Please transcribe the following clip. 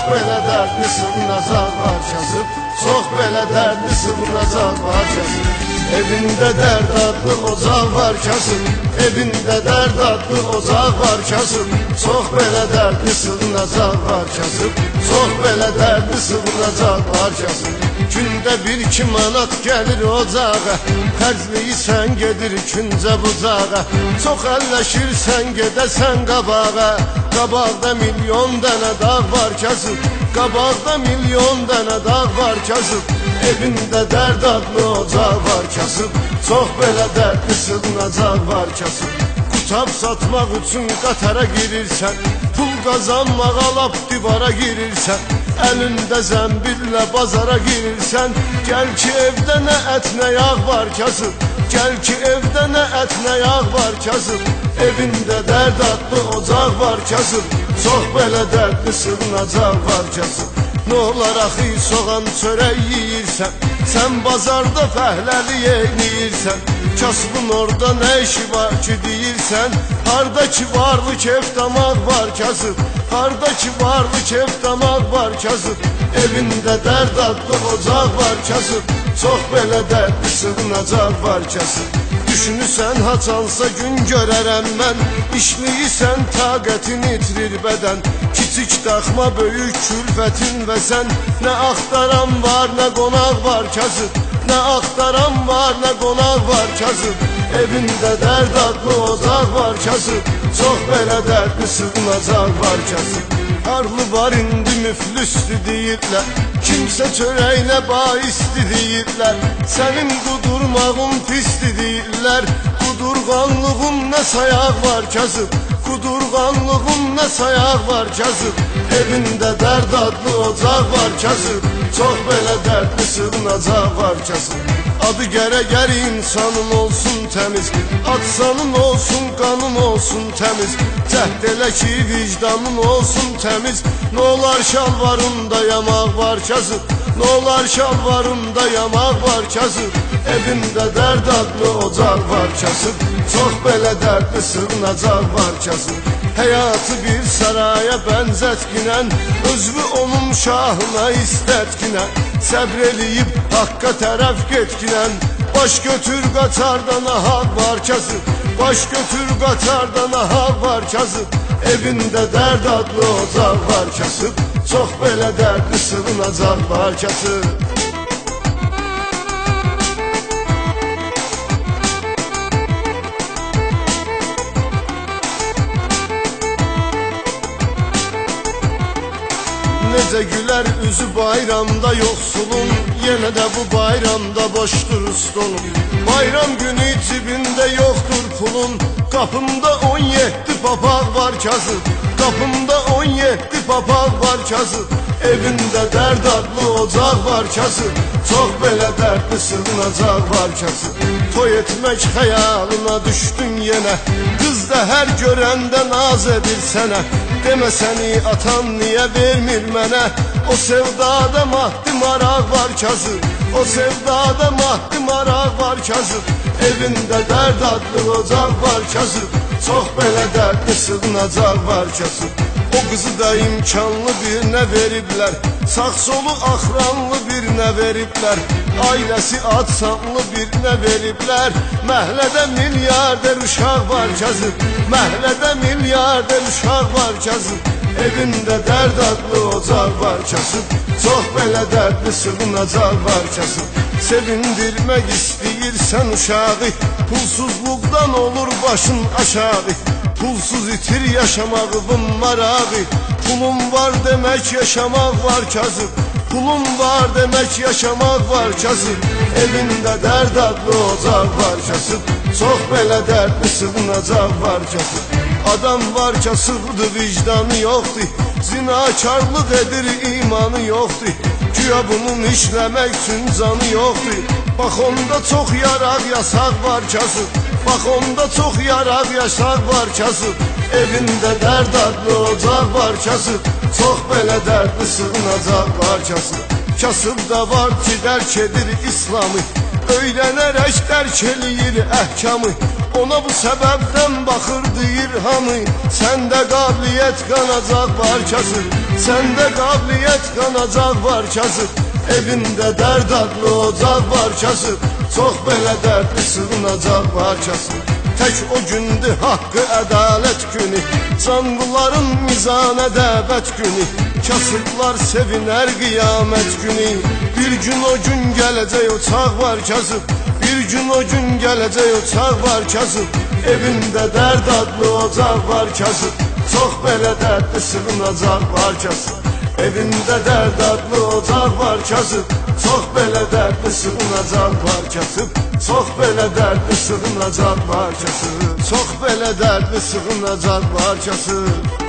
belə dərdli sığınacaq parçası, çox belə dərdli sığınacaq parçası. Evində dərd adlı ocaq var kasıb, evində dərd adlı ocaq var kasıb, çox belə dərdli sığınacaq var kasıb, çox belə dərdli sığınacaq var kasıb. Gündə 1-2 manat gəlir ocağa, xərcliyirsən gedir küncə bucağa, çox əlləşirsən gedəsən qabağa. Qabaqda milyon dənə dağ var kasıb, qabaqda milyon dənə dağ var kasıb. Evində dərd adlı ocaq var kasıb, çox belə dərdli sığınacaq var kasıb. Qutab satmaq üçün qatara girirsən, pul qazanmaq alab divara girirsən, əlində zəmbillə bazara girirsən. Gəl ki evdə nə ət nə yağ var kasıb, gəl ki evdə nə ət nə yağ var kasıb. Evində dərd adlı ocaq var kasıb, çox belə dərdli sığınacaq var kasıb. Nə olar axı soğan çörək yeyirsən, sən bazarda fəhləli yeyniyirsən. Kasbın orada nə işi var ki deyirsən, harda ki varlı kef damaq var kasıb, harda ki varlı kef damaq var kasıb. Evində dərd adlı ocaq var kasıb, çox belə dərdli sığınacaq var kasıb. Düşünürsən haçansa gün görərəm mən, işliyirsən taqətin itirir bədən. Kiçik daxma böyük külfətin və sən, nə axtaran var nə qonaq var kasıb, nə axtaran var nə qonaq var kasıb. Evində dərd adlı ocaq var kasıb, çox belə dərdli sığınacaq var kasıb. Arlı var indi müflüstü deyirlər, kimsə çörəyinə baisdi deyirlər. Sənin qudurmağın pisdi deyirlər, qudurğanlığın nə sayaq var kasıb, qudurğanlığın nə sayaq var kasıb. Evində dərd adlı ocaq var kasıb, çox belə dərdli sığınacaq var kasıb. Adı gərəgər insanın olsun təmiz, atsanın olsun qanın olsun təmiz. Cəhd elə ki vicdanın olsun təmiz, nə olar şalvarında yamaq var kasıb, nə olar şalvarında yamaq var kasıb. Evində dərd adlı ocaq var kasıb, çox belə dərdli sığınacaq var kasıb. Həyatı bir saraya bənzətginən, özvü onun şahına istətginən, səbr eləyib haqqa tərəf getginən. Baş götür qatardan ahaq var kasıb, baş götür qatardan ahaq var kasıb. Evində dərd adlı ocaq var kasıb, çox belə dərdli sığınacaq var kasıb. Necə gülər üzü bayramda yoxsulun, yenə də bu bayramda boşdur stolun. Bayram günü cibində yoxdur pulun, qapımda 17 papaq var kasıb, qapımda 17 papaq var kasıb. Evində dərd adlı ocaq var kasıb, çox belə dərdli sığınacaq var kasıb. Toy etmək xəyalına düşdün yenə, qız da hər görəndə naz edir sənə. Demə səni atan niyə vermir mənə, o sevdada maddi maraq var kasıb, o sevdada maddi maraq var kasıb. Evində dərd adlı ocaq var kasıb, çox belə dərdli sığınacaq var kasıb. O qızı da imkanlı birinə veriblər, sağ solu axranlı birinə veriblər, ailəsi adsanlı birinə veriblər. Məhlədə milyarder uşaq var kasıb, məhlədə milyarder uşaq var kasıb. Evində dərd adlı ocaq var kasıb, çox belə dərdli sığınacaq var kasıb. Sevindirmək istəyirsən uşağı, pulsuzluqdan olur başın aşağı. Pulsuz itir yaşamağın marağı, pulun var demək yaşamaq var kasıb, pulun var demək yaşamaq var kasıb. Evində dərd adlı ocaq var kasıb, çox belə dərdli sığınacaq var kasıb. Adam var kasıbdır vicdanı yoxdur, zinakarlıq edir imanı yoxdur. Güya bunun işləmək üçün canı yoxdur. Bax onda çox yaraq yasaq var kasıb, bax onda çox yaraq yasaq var kasıb. Evində dərd adlı ocaq var kasıb, çox belə dərdli sığınacaq var kasıb. Kasıbda var ki dərk edir İslamı, öyrənərək dərk eləyir əhkamı. Ona bu səbəbdən baxır deyir hamı, səndə qabiliyyət qanacaq var kasıb, səndə qabiliyyət qanacaq var kasıb. Evində dərd adlı ocaq var kasıb, çox belə dərdli sığınacaq var kasıb. Tək o gündür haqqı ədalət günü, canlıların mizanə dəvət günü. Kasıblar sevinər qiyamət günü, bir gün o gün gələcək o çağ var kasıb, bir gün o gün gələcək o çağ var kasıb. Evində dərd adlı ocaq var kasıb, çox belə dərdli sığınacaq var kasıb. Evində dərd adlı ocaq var kasıb, çox belə dərdli sığınacaq var kasıb. Çox belə dərdli sığınacaq var kasıb, çox belə dərdli sığınacaq var kasıb.